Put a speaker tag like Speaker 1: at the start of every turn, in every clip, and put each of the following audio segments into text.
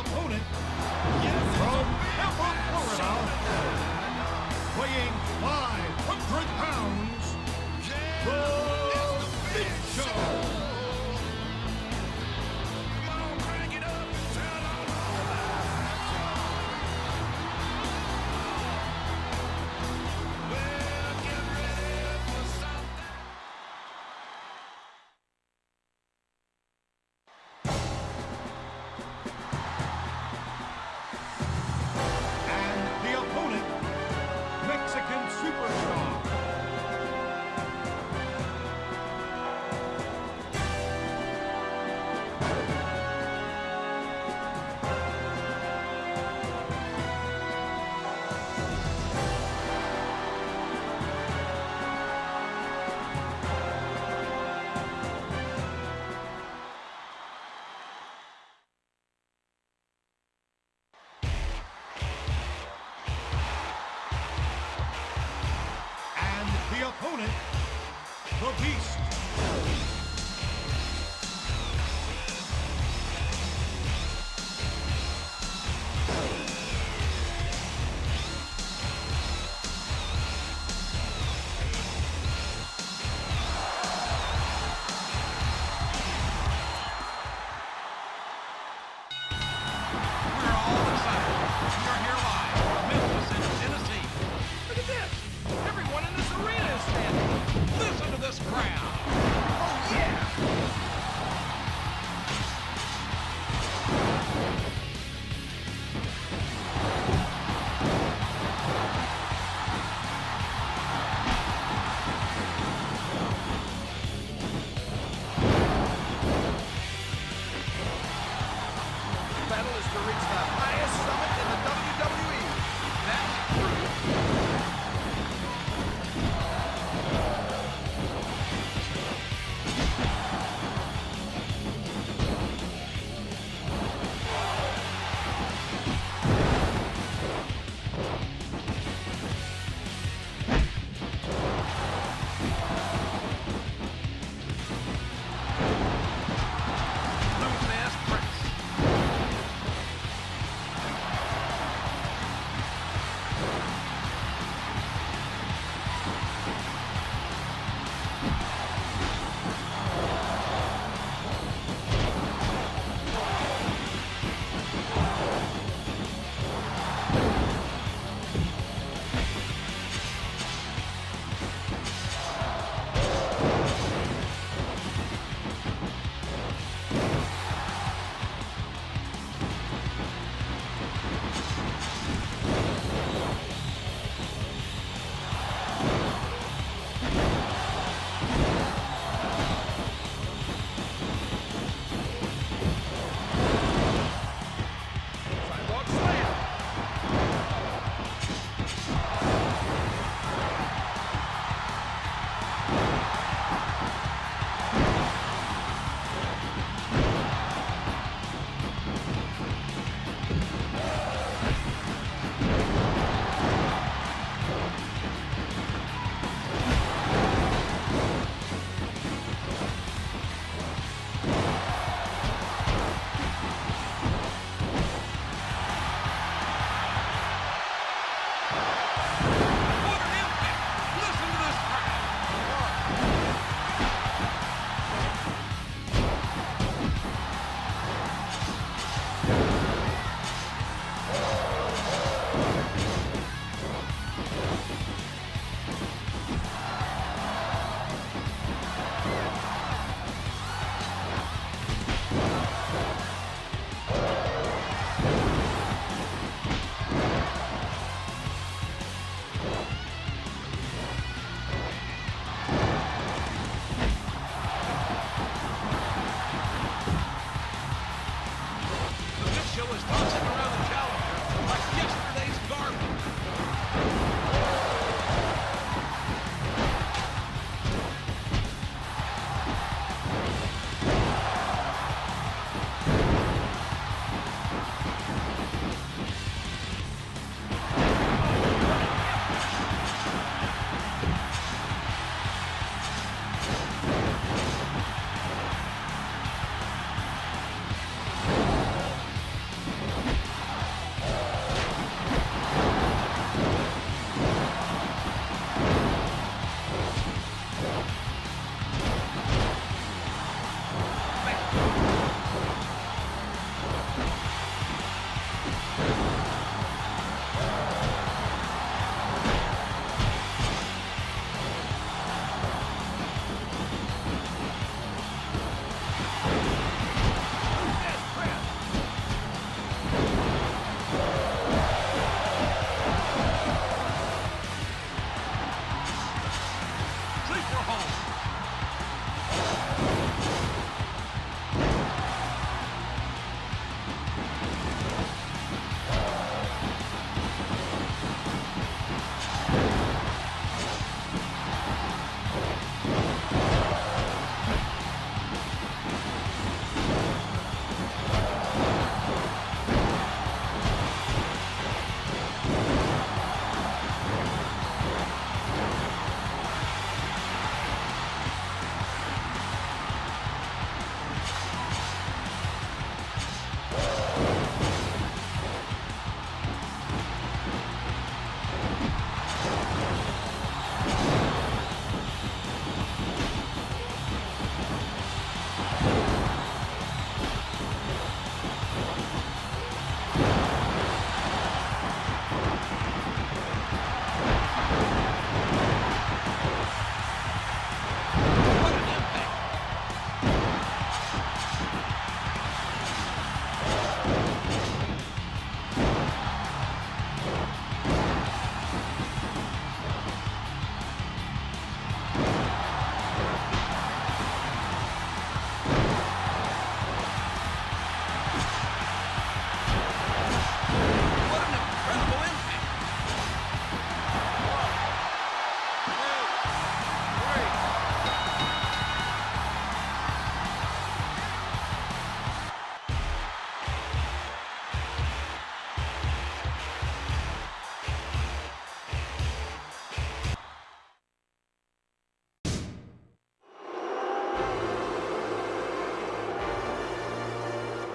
Speaker 1: opponent from Tampa, Florida, weighing 500 pounds, the Big Show. The opponent, the Beast.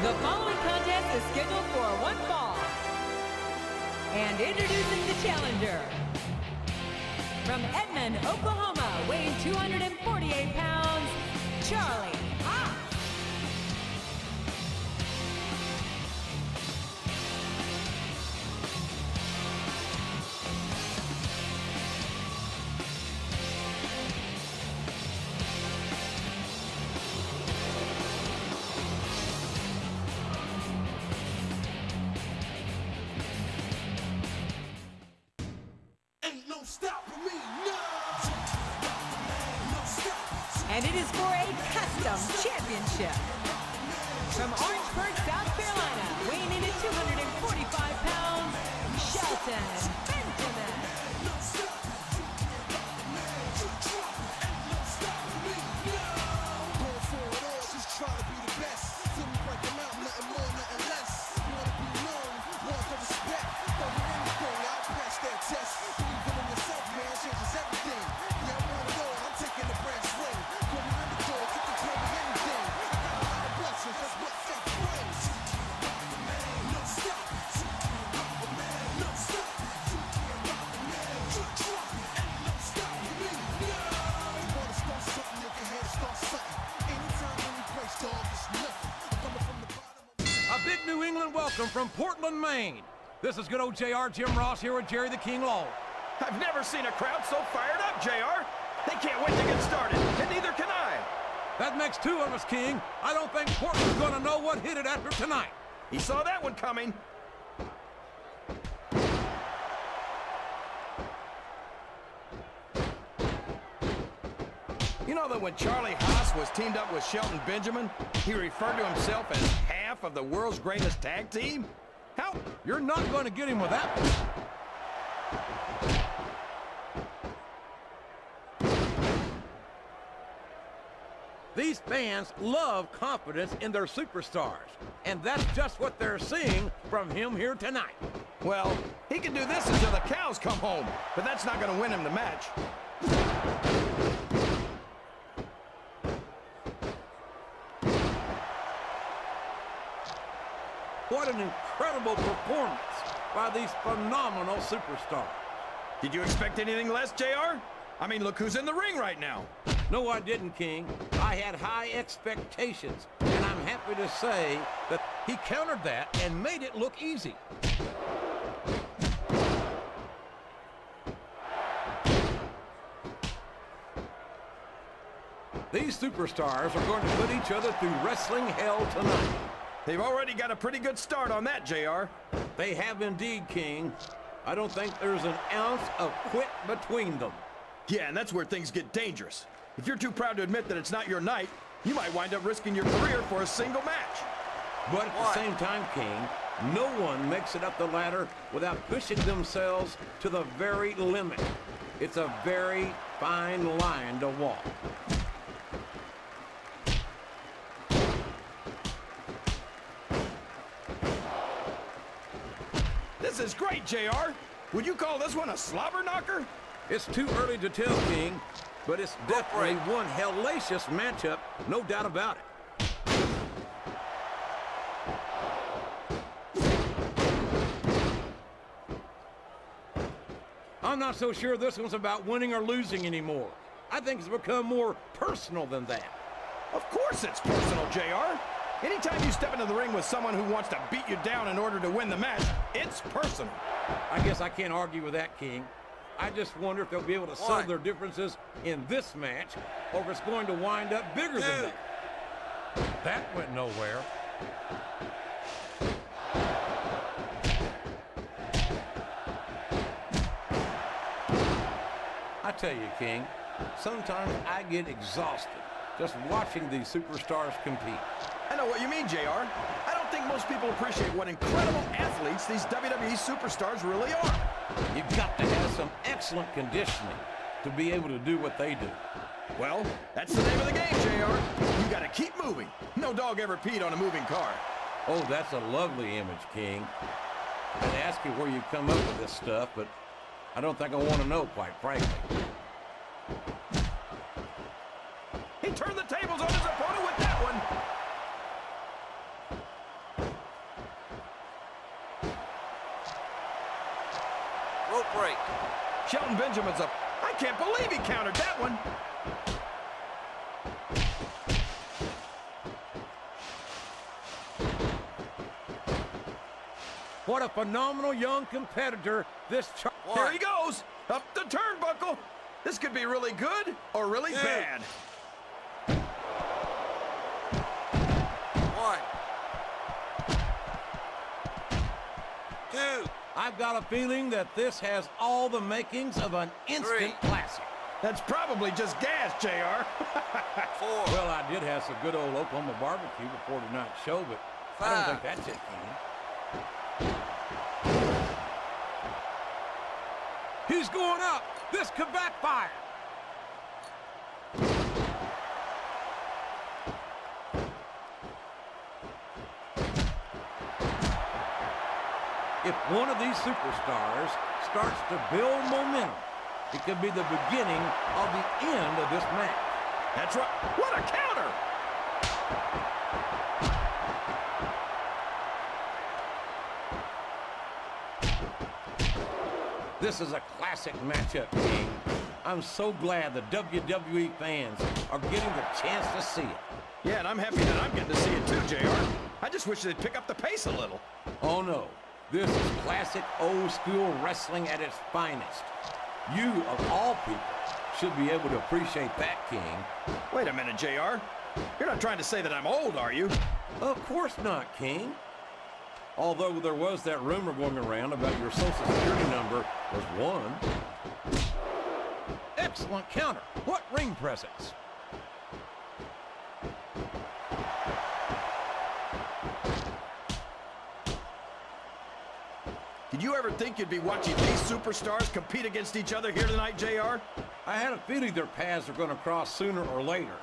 Speaker 2: The following contest is scheduled for one fall. And introducing the challenger. From Edmond, Oklahoma, weighing 248 pounds, Charlie. And it is for a custom championship. From Orangeburg, South Carolina, weighing in at 245 pounds, Shelton Benjamin.
Speaker 3: New England welcome from Portland, Maine. This is good old JR Jim Ross here with Jerry the King Law.
Speaker 4: I've never seen a crowd so fired up, JR. They can't wait to get started, and neither can I.
Speaker 3: That makes two of us, King. I don't think Portland's going to know what hit it after tonight.
Speaker 4: He saw that one coming. You know that when Charlie Haas was teamed up with Shelton Benjamin, he referred to himself as half of the world's greatest tag team?
Speaker 3: How? You're not going to get him with that one. These fans love confidence in their superstars, and that's just what they're seeing from him here tonight.
Speaker 4: Well, he can do this until the cows come home, but that's not going to win him the match.
Speaker 3: What an incredible performance by these phenomenal superstars.
Speaker 4: Did you expect anything less, JR? I mean, look who's in the ring right now.
Speaker 3: No, I didn't, King. I had high expectations, and happy to say that he countered that and made it look easy. These superstars are going to put each other through wrestling hell tonight.
Speaker 4: They've already got a pretty good start on that, JR.
Speaker 3: They have indeed, King. I don't think there's an ounce of quit between them.
Speaker 4: Yeah, and that's where things get dangerous. If you're too proud to admit that it's not your night, you might wind up risking your career for a single match.
Speaker 3: But at the same time, King, no one makes it up the ladder without pushing themselves to the very limit. It's a very fine line to walk.
Speaker 4: This is great, JR. Would you call this one a slobber knocker?
Speaker 3: It's too early to tell, King, but it's definitely one hellacious matchup, no doubt about it. I'm not so sure this one's about winning or losing anymore. I think it's become more personal than that.
Speaker 4: Of course it's personal, JR. Anytime you step into the ring with someone who wants to beat you down in order to win the match, it's personal.
Speaker 3: I guess I can't argue with that, King. I just wonder if they'll be able to settle their differences in this match, or if it's going to wind up bigger than that. That went nowhere. I tell you, King, sometimes I get exhausted just watching these superstars compete.
Speaker 4: I know what you mean, JR. I don't think most people appreciate what incredible athletes these WWE superstars really are.
Speaker 3: You've got to have some excellent conditioning to be able to do what they do.
Speaker 4: Well, that's the name of the game, JR. You gotta keep moving. No dog ever peed on a moving car.
Speaker 3: Oh, that's a lovely image, King. I'd ask you where you come up with this stuff, but I don't think I want to know, quite frankly.
Speaker 4: He turned the tables on his opponent with that one.
Speaker 5: Rope break.
Speaker 4: Shelton Benjamin's up. I can't believe he countered that one.
Speaker 3: What a phenomenal young competitor this
Speaker 4: There he goes. Up the turnbuckle. This could be really good or really bad.
Speaker 5: 1, 2.
Speaker 3: I've got a feeling that this has all the makings of an instant classic.
Speaker 4: That's probably just gas, JR.
Speaker 5: 4.
Speaker 3: Well, I did have some good old Oklahoma barbecue before tonight's show, but I don't think that's it, King. He's going up. This could backfire. If one of these superstars starts to build momentum, it could be the beginning of the end of this match.
Speaker 4: That's right. What a counter!
Speaker 3: This is a classic matchup, King. I'm so glad the WWE fans are getting the chance to see it.
Speaker 4: Yeah, and I'm happy that I'm getting to see it too, JR. I just wish they'd pick up the pace a little.
Speaker 3: Oh no, this is classic old school wrestling at its finest. You, of all people, should be able to appreciate that, King.
Speaker 4: Wait a minute, JR. You're not trying to say that I'm old, are you?
Speaker 3: Of course not, King. Although there was that rumor going around about your social security number was 1. Excellent counter. What ring presence.
Speaker 4: Did you ever think you'd be watching these superstars compete against each other here tonight, JR?
Speaker 3: I had a feeling their paths are going to cross sooner or later,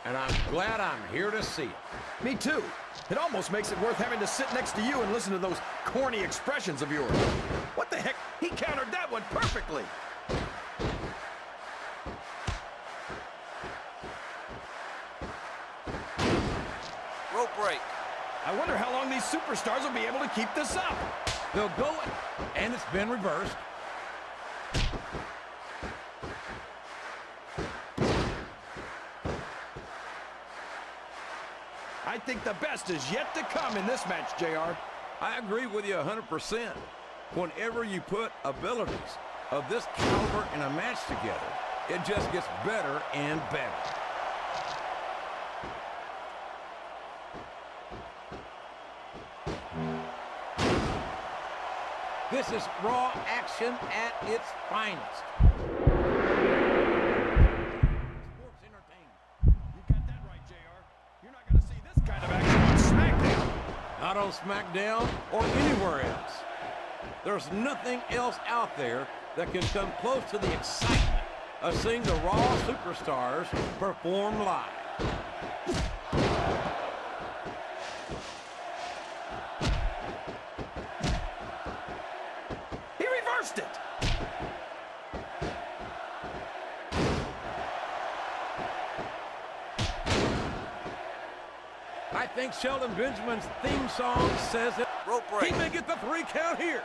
Speaker 3: and I'm glad I'm here to see it.
Speaker 4: Me too. It almost makes it worth having to sit next to you and listen to those corny expressions of yours. What the heck? He countered that one perfectly.
Speaker 5: Rope break.
Speaker 4: I wonder how long these superstars will be able to keep this up.
Speaker 3: They'll go, and it's been reversed.
Speaker 4: I think the best is yet to come in this match, JR.
Speaker 3: I agree with you 100%. Whenever you put abilities of this caliber in a match together, it just gets better and better. This is Raw action at its finest. Sports entertainment.
Speaker 4: You got that right, JR. You're not going to see this kind of action on SmackDown.
Speaker 3: Not on SmackDown or anywhere else. There's nothing else out there that can come close to the excitement of seeing the Raw superstars perform live.
Speaker 4: He reversed it.
Speaker 3: I think Shelton Benjamin's theme song says it.
Speaker 5: Rope break.
Speaker 3: He may get the 3 count here.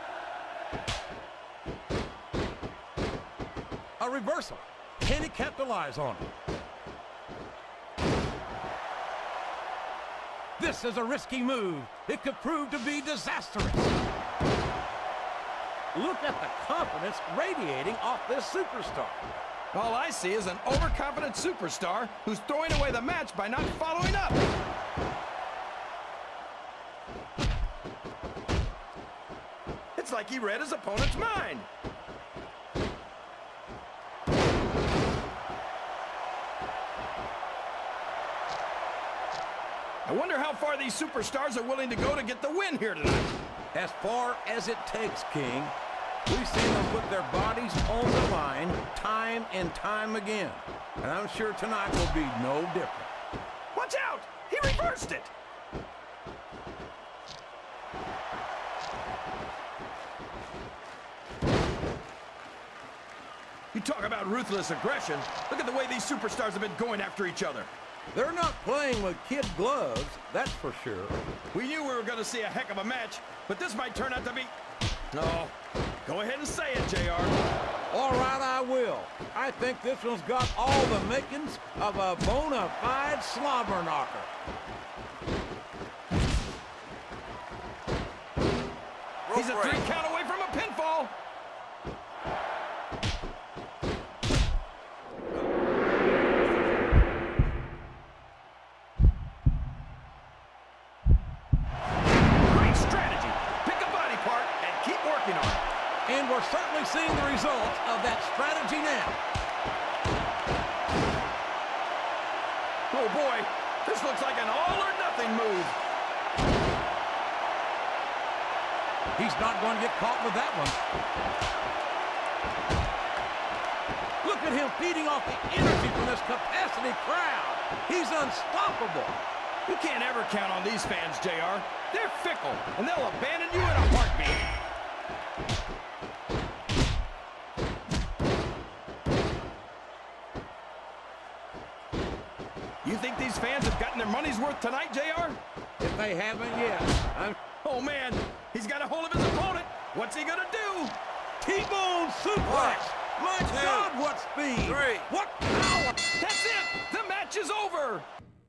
Speaker 3: A reversal. Can he capitalize on it? This is a risky move. It could prove to be disastrous. Look at the confidence radiating off this superstar.
Speaker 4: All I see is an overconfident superstar who's throwing away the match by not following up. It's like he read his opponent's mind. I wonder how far these superstars are willing to go to get the win here tonight.
Speaker 3: As far as it takes, King. We've seen them put their bodies on the line time and time again. And I'm sure tonight will be no different.
Speaker 4: Watch out! He reversed it! You talk about ruthless aggression. Look at the way these superstars have been going after each other.
Speaker 3: They're not playing with kid gloves, that's for sure.
Speaker 4: We knew we were going to see a heck of a match, but this might turn out to be... No. Go ahead and say it, JR.
Speaker 3: All right, I will. I think this one's got all the makings of a bona fide slobber knocker.
Speaker 4: He's a 3 count away from a pinfall. Great strategy. Pick a body part and keep working on it.
Speaker 3: And we're certainly seeing the results of that strategy now.
Speaker 4: Oh boy, this looks like an all-or-nothing move.
Speaker 3: He's not going to get caught with that one. Look at him feeding off the energy from this capacity crowd. He's unstoppable.
Speaker 4: You can't ever count on these fans, JR. They're fickle, and they'll abandon you in a heartbeat. You think these fans have gotten their money's worth tonight, JR?
Speaker 3: If they haven't yet,
Speaker 4: Oh, man. He's got a hold of his opponent. What's he gonna do?
Speaker 3: T-bone suplex. My God, what speed.
Speaker 5: 3.
Speaker 3: What power.
Speaker 4: That's it. The match is over.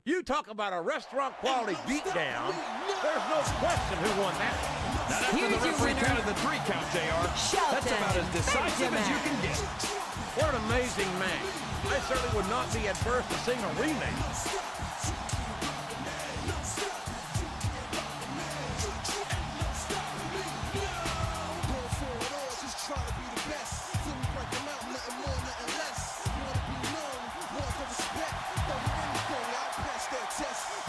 Speaker 3: You talk about a restaurant quality beatdown. There's no question who won that.
Speaker 4: Not after
Speaker 2: Here's
Speaker 4: the
Speaker 2: your
Speaker 4: referee
Speaker 2: winner,
Speaker 4: counted the 3 count, JR. That's about as decisive as you can get.
Speaker 3: What an amazing match. I certainly would not be adverse to seeing a rematch.
Speaker 6: Test.